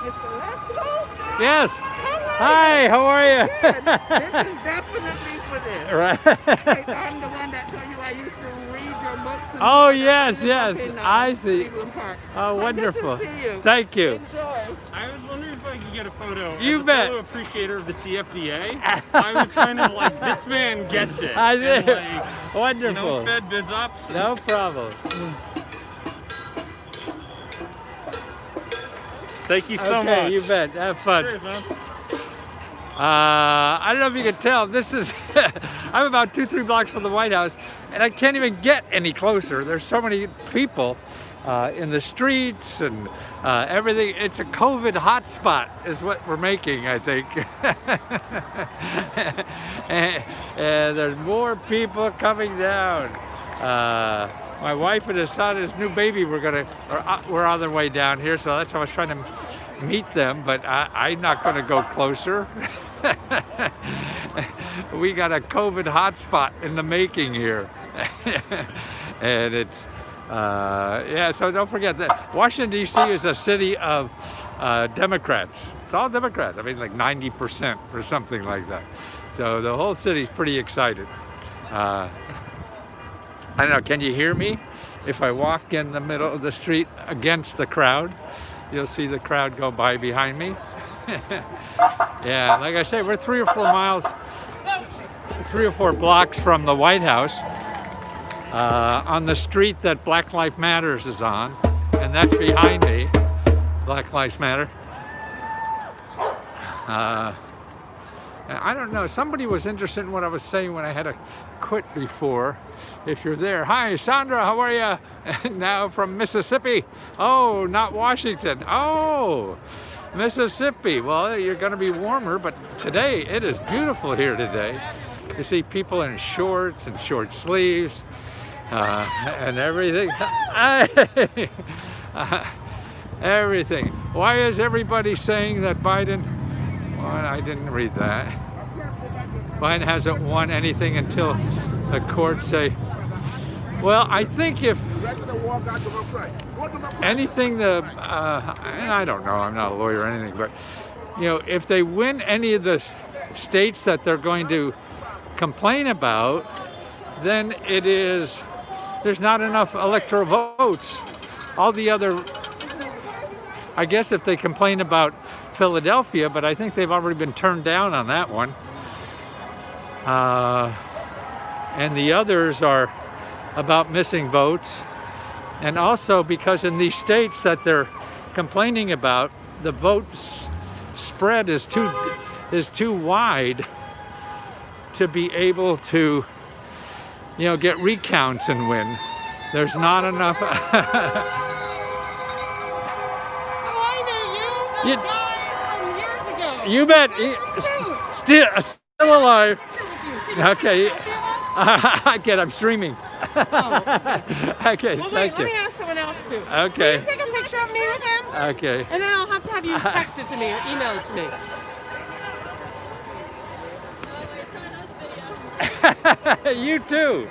Mr. Lesko? Yes. Hello. Hi, how are you? Good. This is definitely for this. Right. I'm the one that told you I used to read your books. And Oh, stuff. yes, I yes. live up in, I see. Cleveland Park. Oh, But wonderful. Good to see you. Thank you. Enjoy. I was wondering if I could get a photo. You As a bet. fellow appreciator of the CFDA, I was kind of like, this man gets it. I And see. like, Wonderful. Fed biz ups. No problem. Thank you so Okay, much. you bet. Have fun. Cheers, man. I don't know if you can tell. This is, I'm about 2-3 blocks from the White House, and I can't even get any closer. There's so many people in the streets and everything. It's a COVID hotspot is what we're making, I think. and there's more people coming down. My wife and his son, his new baby, we're on their way down here, so that's why I was trying to meet them, but I'm not going to go closer. We got a COVID hotspot in the making here. And it's, yeah, so don't forget that Washington, D.C. is a city of Democrats. It's all Democrats. I mean, like 90% or something like that. So the whole city's pretty excited. I don't know, can you hear me? If I walk in the middle of the street against the crowd, you'll see the crowd go by behind me. Yeah, like I say, we're 3 or 4 miles, 3 or 4 blocks from the White House, on the street that Black Lives Matters is on, and that's behind me, Black Lives Matter. And I don't know, somebody was interested in what I was saying when I had to quit before. If you're there, hi Sandra, how are you? Now from Mississippi. Oh, not Washington. Oh, Mississippi. Well, you're going to be warmer, but today it is beautiful here today. You see people in shorts and short sleeves and everything. Everything. Why is everybody saying that Biden? Well, I didn't read that. Biden hasn't won anything until the courts say. Well, I think if anything, and I don't know, I'm not a lawyer or anything, but you know, if they win any of the states that they're going to complain about, then it is, there's not enough electoral votes. All the other, I guess if they complain about Philadelphia, but I think they've already been turned down on that one. And the others are about missing votes. And also because in these states that they're complaining about, the votes spread is too wide to be able to, you know, get recounts and win. There's not enough. Oh, I know you. You- From years ago. You bet. Where's your suit? Still alive. Can you Okay. take a selfie of us? I get. I'm streaming. Oh, Okay. well, wait, Thank let you. me ask someone else too. Okay. Can you take a picture of me with him? Okay. And then I'll have to have you text it to me or email it to me. You too.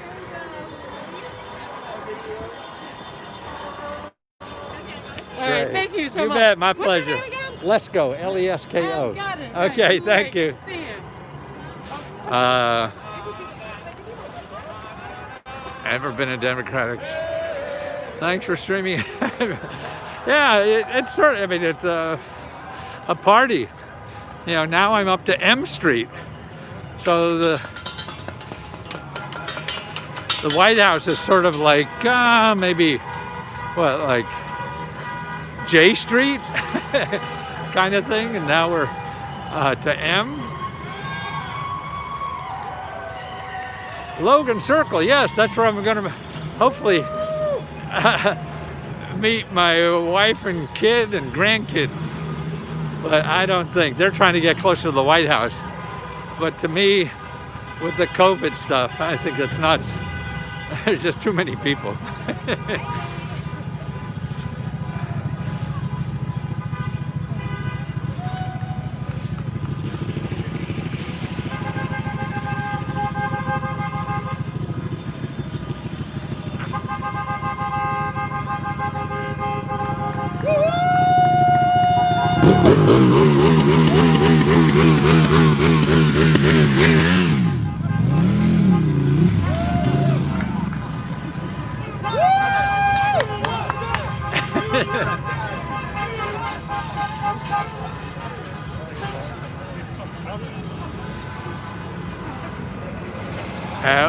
All right, thank you so You much. bet. My What's your pleasure. name again? Let's go. Lesko. Oh, got it. Okay. Right. Thank Great you. to see you. Ever been a Democratic? Thanks for streaming. Yeah, it's sort of, I mean, it's a party. You know, now I'm up to M Street. So the White House is sort of like, maybe, what, like J Street kind of thing. And now we're to M. Logan Circle, yes, that's where I'm going to hopefully meet my wife and kid and grandkid. But I don't think, they're trying to get closer to the White House. But to me, with the COVID stuff, I think that's nuts. There's just too many people. Woo!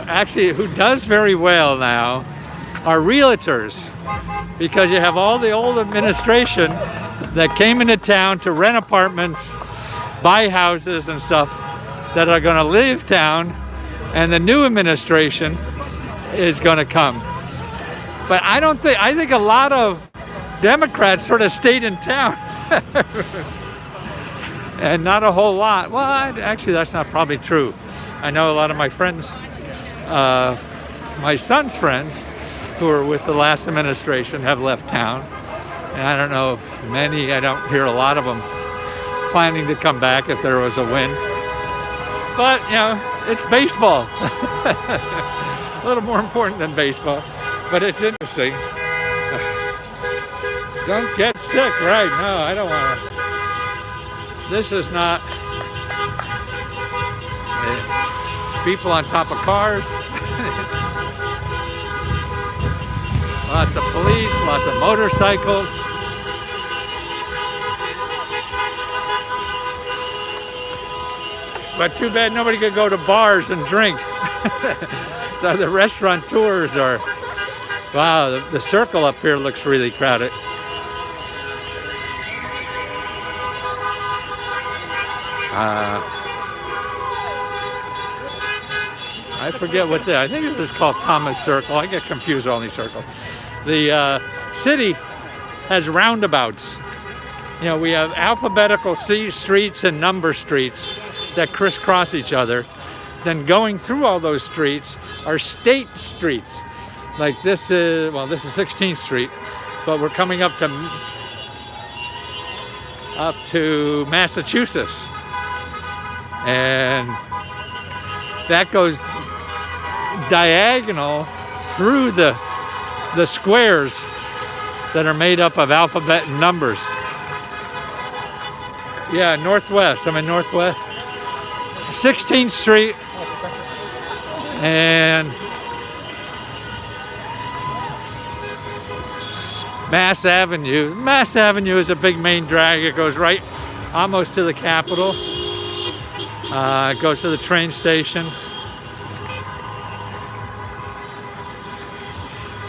Actually, who does very well now are realtors, because you have all the old administration that came into town to rent apartments, buy houses and stuff that are going to leave town, and the new administration is going to come. But I think a lot of Democrats sort of stayed in town. And not a whole lot. Well, actually, that's not probably true. I know a lot of my friends, my son's friends, who were with the last administration have left town. And I don't know if many, I don't hear a lot of them planning to come back if there was a win. But, you know, it's baseball. A little more important than baseball, but it's interesting. Don't get sick, right? No, I don't want to. This is not people on top of cars. Lots of police, lots of motorcycles. But too bad nobody could go to bars and drink. So the restaurateurs are, wow, the circle up here looks really crowded. I forget what I think it was called Thomas Circle. I get confused with all these circles. The city has roundabouts. You know, we have alphabetical streets and number streets that crisscross each other. Then going through all those streets are state streets. Like this is 16th Street, but we're coming up to Massachusetts. And that goes diagonal through the squares that are made up of alphabet and numbers. Yeah, Northwest. I'm in Northwest. 16th Street and Mass Avenue. Mass Avenue is a big main drag. It goes right almost to the Capitol. It goes to the train station.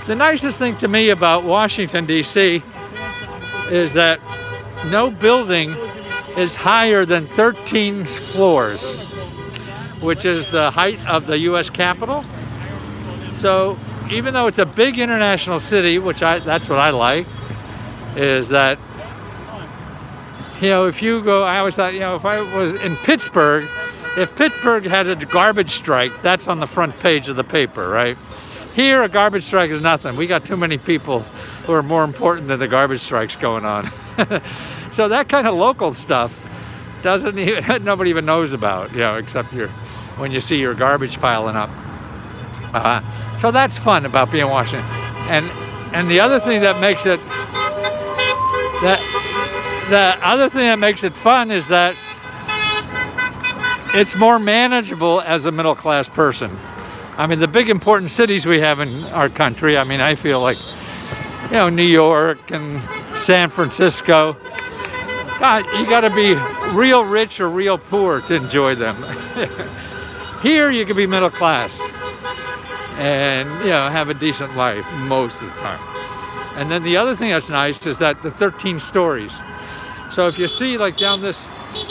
The nicest thing to me about Washington, D.C. is that no building is higher than 13 floors, which is the height of the U.S. Capitol. So even though it's a big international city, that's what I like, is that, you know, if you go, I always thought, you know, if I was in Pittsburgh, if Pittsburgh had a garbage strike, that's on the front page of the paper, right? Here, a garbage strike is nothing. We got too many people who are more important than the garbage strikes going on. So that kind of local stuff nobody even knows about, you know, except when you see your garbage piling up. So that's fun about being in Washington. And the other thing that makes it fun is that it's more manageable as a middle class person. I mean, the big important cities we have in our country, I mean, I feel like, you know, New York and San Francisco, God, you got to be real rich or real poor to enjoy them. Here, you can be middle class and, you know, have a decent life most of the time. And then the other thing that's nice is that the 13 stories. So if you see, like down this,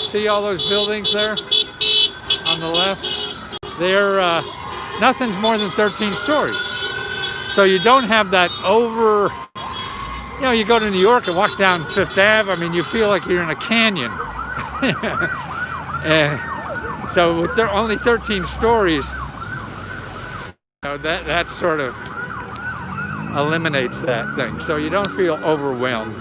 see all those buildings there on the left? They're nothing's more than 13 stories. So you don't have that you know, you go to New York and walk down Fifth Ave, I mean, you feel like you're in a canyon. And so with only 13 stories, you know, that sort of eliminates that thing. So you don't feel overwhelmed.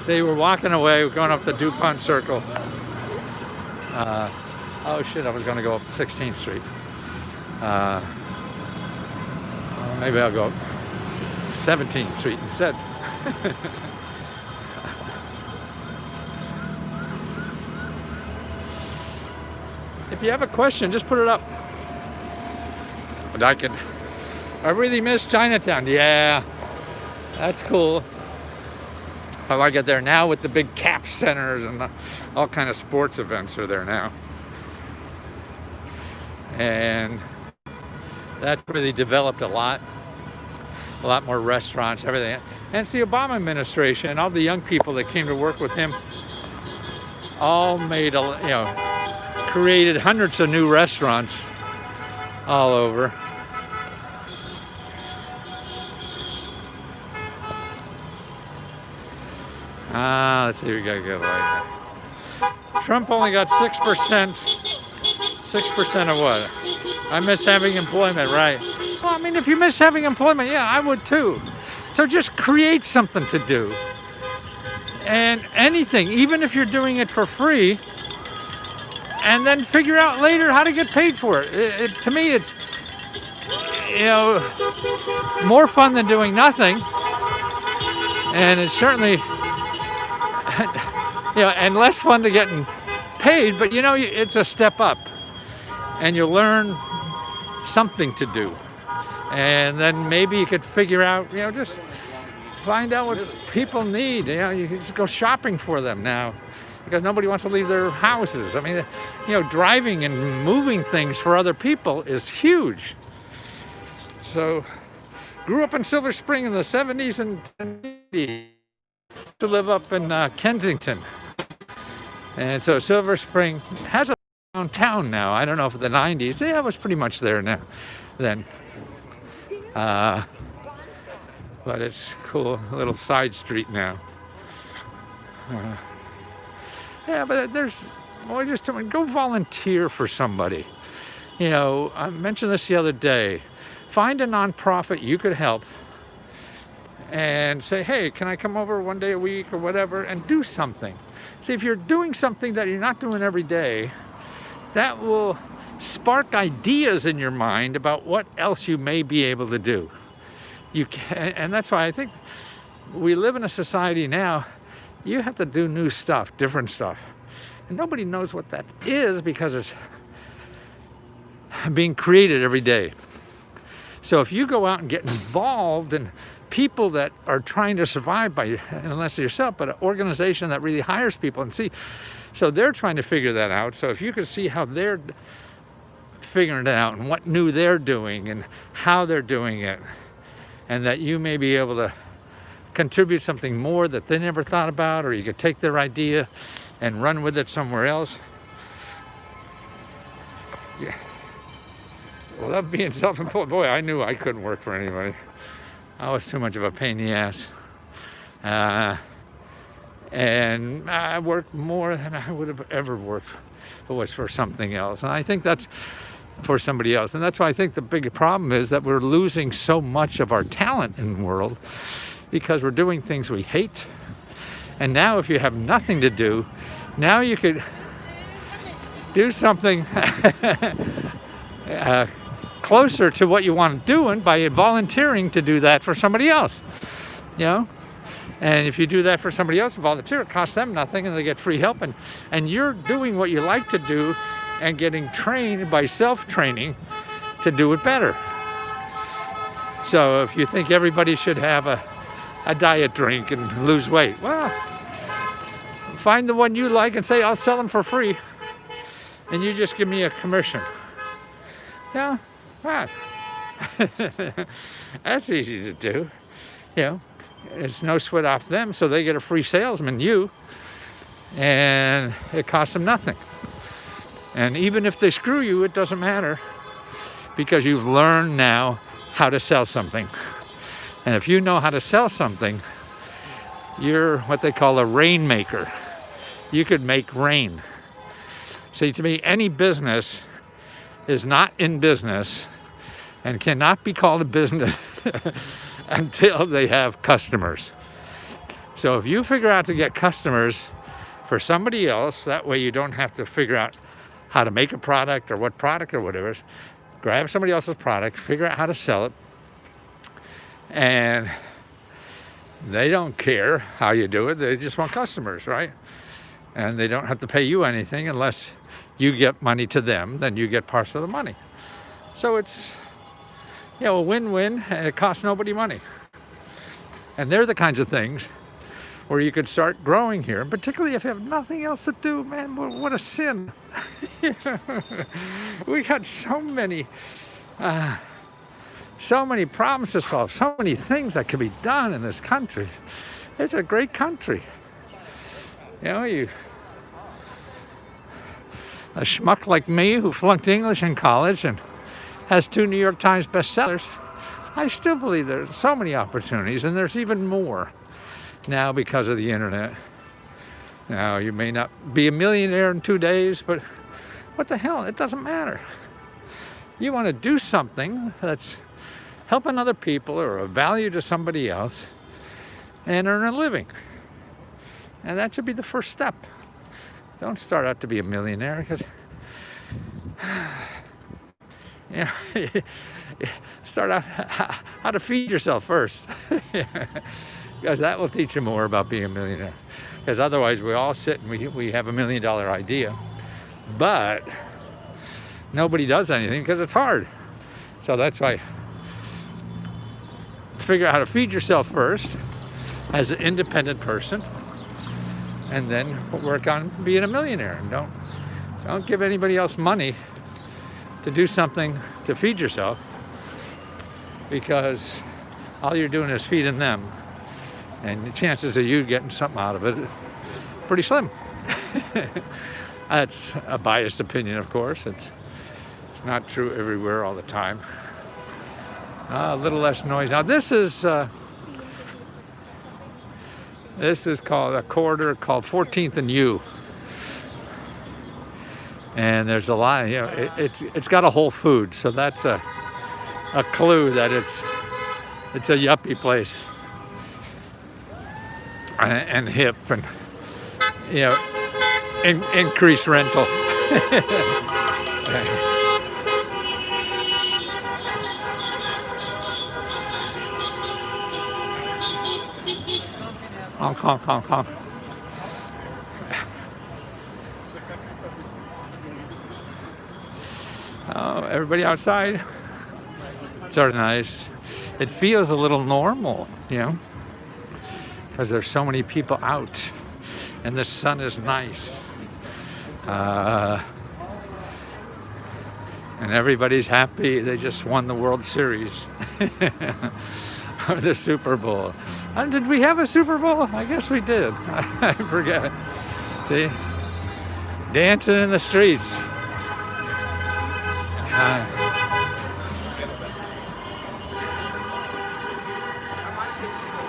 They were walking away, going up the DuPont Circle. Oh shit, I was going to go up 16th Street. Maybe I'll go 17th Street instead. If you have a question, just put it up. But I really miss Chinatown. Yeah, that's cool. I like it there now with the big cap centers and all kind of sports events are there now. And that really developed a lot more restaurants, everything. And it's the Obama administration, all the young people that came to work with him, all made, created hundreds of new restaurants all over. Let's see, we gotta get light. Trump only got 6%. 6% of what? I miss having employment, right? Well, I mean, if you miss having employment, yeah, I would too. So just create something to do. And anything, even if you're doing it for free, and then figure out later how to get paid for it. To me, it's, more fun than doing nothing. And it's certainly, and less fun to getting paid, but it's a step up. And you'll learn something to do. And then maybe you could figure out, just find out what people need. You can just go shopping for them now because nobody wants to leave their houses. I mean, driving and moving things for other people is huge. So, grew up in Silver Spring in the 70s and 80s to live up in Kensington. And so Silver Spring has a downtown now. I don't know if the 90s, yeah, it was pretty much there now then. But it's cool, a little side street now. Yeah, but just go volunteer for somebody. I mentioned this the other day. Find a nonprofit you could help and say, hey, can I come over one day a week or whatever and do something? See, if you're doing something that you're not doing every day, that will spark ideas in your mind about what else you may be able to do. And that's why I think we live in a society now, you have to do new stuff, different stuff. And nobody knows what that is because it's being created every day. So if you go out and get involved in people that are trying to survive unless yourself, but an organization that really hires people and see, so they're trying to figure that out. So if you could see how they're figuring it out and what new they're doing and how they're doing it, and that you may be able to contribute something more that they never thought about, or you could take their idea and run with it somewhere else. Yeah. I love being self-employed. Boy, I knew I couldn't work for anybody. I was too much of a pain in the ass. And I worked more than I would have ever worked if it was for something else. And I think that's for somebody else. And that's why I think the big problem is that we're losing so much of our talent in the world because we're doing things we hate. And now if you have nothing to do, now you could do something closer to what you want to do and by volunteering to do that for somebody else. And if you do that for somebody else, volunteer, it costs them nothing and they get free help. And you're doing what you like to do and getting trained by self-training to do it better. So if you think everybody should have a diet drink and lose weight, well, find the one you like and say, I'll sell them for free. And you just give me a commission. Yeah, right. That's easy to do. It's no sweat off them, so they get a free salesman, you, and it costs them nothing. And even if they screw you, it doesn't matter because you've learned now how to sell something. And if you know how to sell something, you're what they call a rainmaker. You could make rain. See, to me, any business is not in business and cannot be called a business until they have customers. So if you figure out to get customers for somebody else, that way you don't have to figure out how to make a product or what product or whatever. Grab somebody else's product, figure out how to sell it, And they don't care how you do it. They just want customers, right? And they don't have to pay you anything unless you get money to them, then you get parts of the money. So it's, a win-win, and it costs nobody money. And they're the kinds of things where you could start growing here, and particularly if you have nothing else to do, man, what a sin. We got so many problems to solve, so many things that could be done in this country. It's a great country. A schmuck like me who flunked English in college and has 2 New York Times bestsellers, I still believe there's so many opportunities, and there's even more now because of the internet. Now, you may not be a millionaire in 2 days, but what the hell, it doesn't matter. You want to do something that's helping other people or of value to somebody else and earn a living. And that should be the first step. Don't start out to be a millionaire, because start out how to feed yourself first. Because that will teach you more about being a millionaire. Because otherwise we all sit and we have $1 million idea, but nobody does anything because it's hard. So that's why figure out how to feed yourself first as an independent person, and then work on being a millionaire. And don't give anybody else money to do something to feed yourself, because all you're doing is feeding them, and the chances of you getting something out of it are pretty slim. That's a biased opinion, of course. It's not true everywhere all the time. A little less noise. Now this is called a corridor called 14th and U, and there's a lot. It's got a Whole Foods, so that's a clue that it's a yuppie place and hip, and increased rental. Honk, honk, honk, honk. Oh, everybody outside. It's organized. It feels a little normal, because there's so many people out, and the sun is nice. And everybody's happy. They just won the World Series. Or the Super Bowl. Did we have a Super Bowl? I guess we did. I forget. See? Dancing in the streets.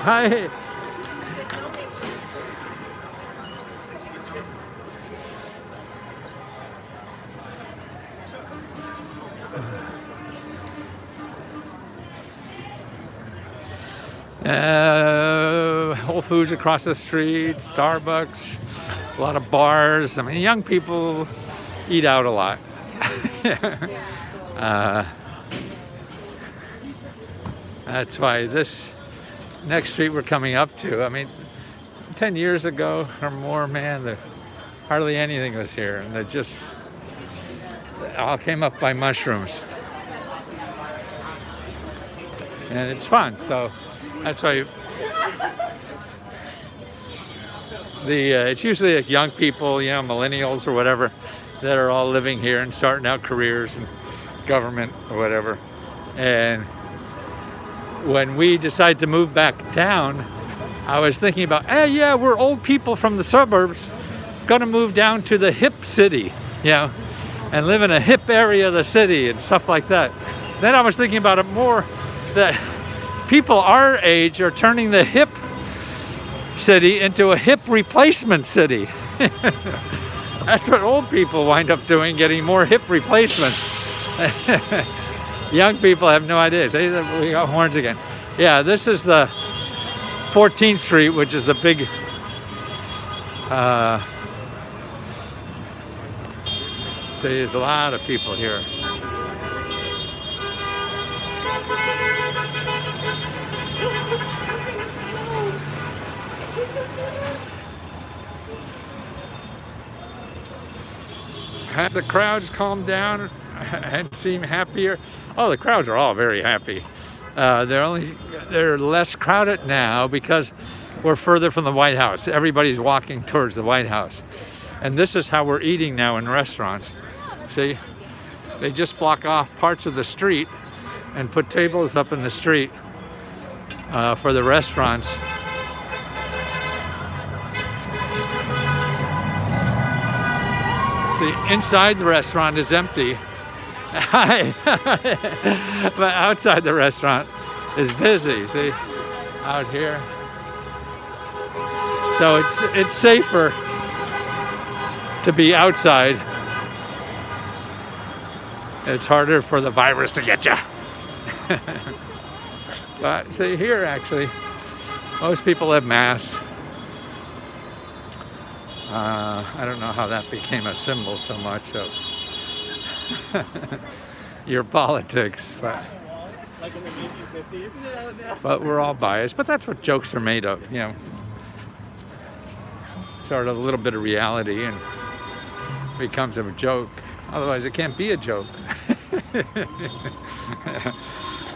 Hi. Whole Foods across the street, Starbucks, a lot of bars. I mean, young people eat out a lot. That's why this next street we're coming up to, I mean, 10 years ago or more, man, hardly anything was here, and they all came up by mushrooms. And it's fun, so that's why it's usually like young people, millennials or whatever, that are all living here and starting out careers in government or whatever. And when we decided to move back down, I was thinking about, we're old people from the suburbs, gonna move down to the hip city, and live in a hip area of the city and stuff like that. Then I was thinking about it more, that people our age are turning the hip city into a hip replacement city. That's what old people wind up doing, getting more hip replacements. Young people have no idea. See, we got horns again. Yeah, this is the 14th Street, which is the big see, there's a lot of people here. Has the crowds calmed down and seem happier? Oh, the crowds are all very happy. They're less crowded now because we're further from the White House. Everybody's walking towards the White House. And this is how we're eating now in restaurants. See, they just block off parts of the street and put tables up in the street for the restaurants. See, inside the restaurant is empty. But outside the restaurant is busy. See, out here. So it's safer to be outside. It's harder for the virus to get you. But see here, actually, most people have masks. I don't know how that became a symbol so much of your politics, but we're all biased. But that's what jokes are made of, you know. Sort of a little bit of reality and becomes a joke. Otherwise, it can't be a joke.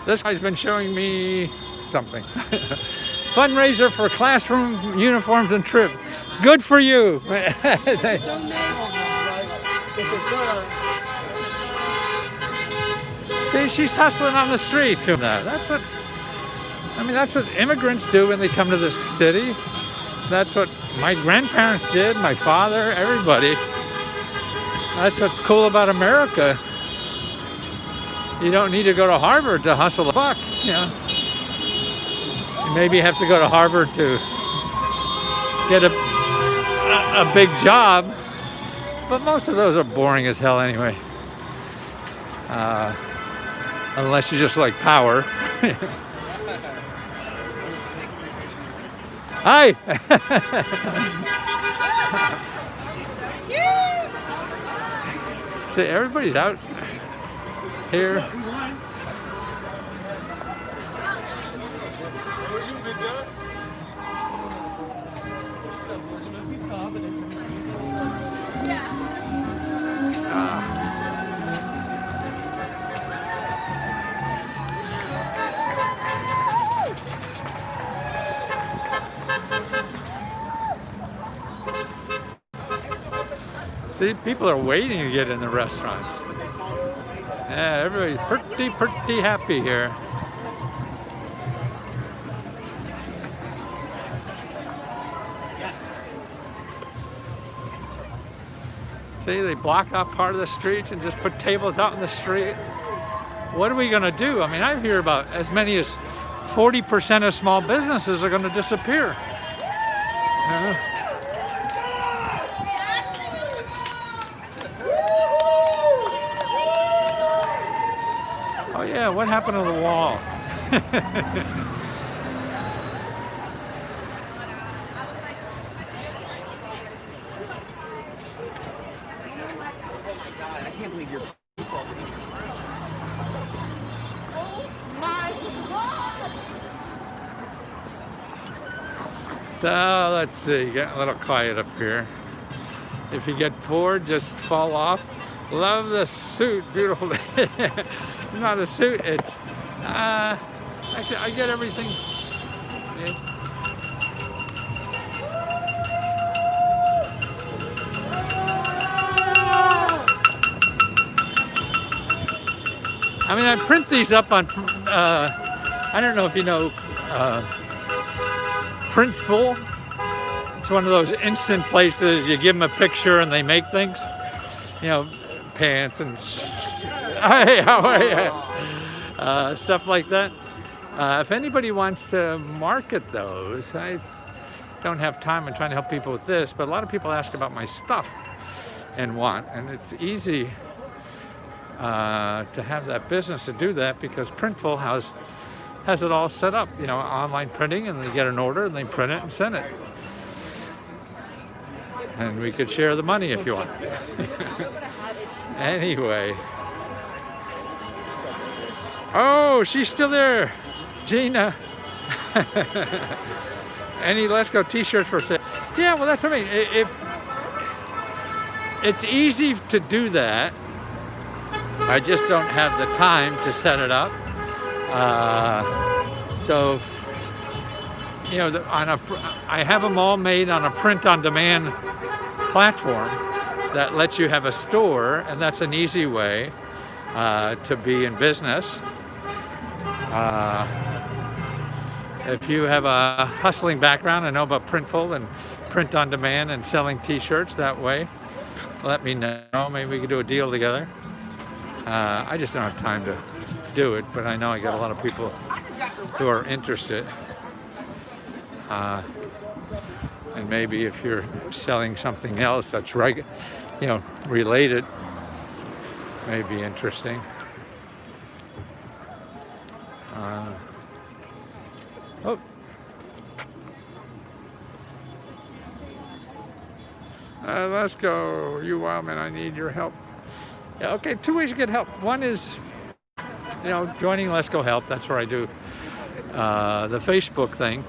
This guy's been showing me something. Fundraiser for classroom uniforms and trip. Good for you. See, she's hustling on the street doing that. That's what immigrants do when they come to this city. That's what my grandparents did, my father, everybody. That's what's cool about America. You don't need to go to Harvard to hustle a buck, you know. You maybe have to go to Harvard to get a big job, but most of those are boring as hell anyway. Unless you just like power. Hi! See, everybody's out here. See, people are waiting to get in the restaurants. Yeah, everybody's pretty happy here. Yes. See, they block off part of the streets and just put tables out in the street. What are we going to do? I mean, I hear about as many as 40% of small businesses are going to disappear. Oh yeah, what happened to the wall? I can't believe you're. So let's see, get a little quiet up here. If you get bored, just fall off. Love the suit, beautiful. Not a suit, it's, actually I get everything. Yeah. I mean, I print these up on, I don't know if you know, Printful. It's one of those instant places. You give them a picture and they make things. You know, pants and hey, how are you? Stuff like that. If anybody wants to market those, I don't have time. I'm trying to help people with this, but a lot of people ask about my stuff and want, and it's easy to have that business to do that because Printful has it all set up, you know, online printing, and they get an order and they print it and send it. And we could share the money if you want. Anyway. Oh, she's still there. Gina. Any Let's Go t-shirts for sale? Yeah, well, that's what I mean. If it's easy to do that, I just don't have the time to set it up. So, you know, I have them all made on a print-on-demand platform that lets you have a store, and that's an easy way to be in business. If you have a hustling background and know about Printful and print on demand and selling t-shirts that way, let me know. Maybe we could do a deal together. I just don't have time to do it, but I know I got a lot of people who are interested. And maybe if you're selling something else that's related, may be interesting. Oh. Let's go. You wild man, I need your help. Yeah, okay, 2 ways to get help. One is, joining Let's Go Help. That's where I do the Facebook thing.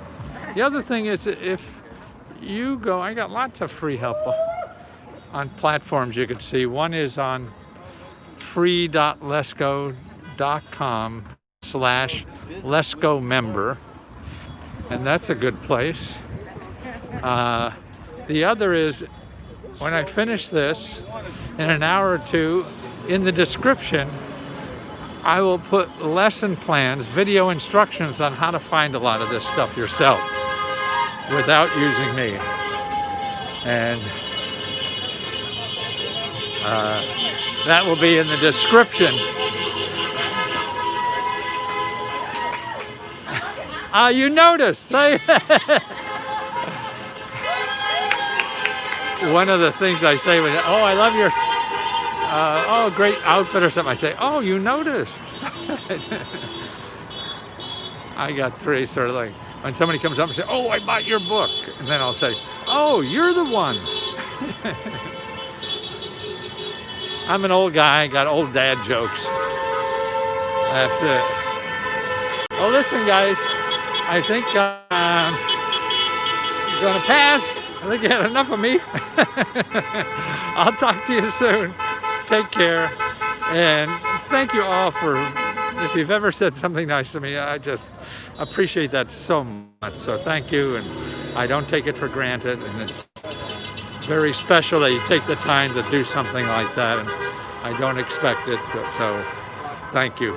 The other thing is, if you go, I got lots of free help on platforms you can see. One is on free.letsgo.com/Let's member, and that's a good place. The other is, when I finish this, in an hour or two, in the description, I will put lesson plans, video instructions on how to find a lot of this stuff yourself without using me. And that will be in the description. You noticed. One of the things I say when, I love your, great outfit or something, I say, oh, you noticed. I got three, sort of like, when somebody comes up and says, oh, I bought your book. And then I'll say, oh, you're the one. I'm an old guy, got old dad jokes. That's it. Well, listen, guys, I think I'm going to pass. I think you had enough of me. I'll talk to you soon. Take care. And thank you all for, if you've ever said something nice to me, I just appreciate that so much. So thank you, and I don't take it for granted. And it's very special that you take the time to do something like that. And I don't expect it, so thank you.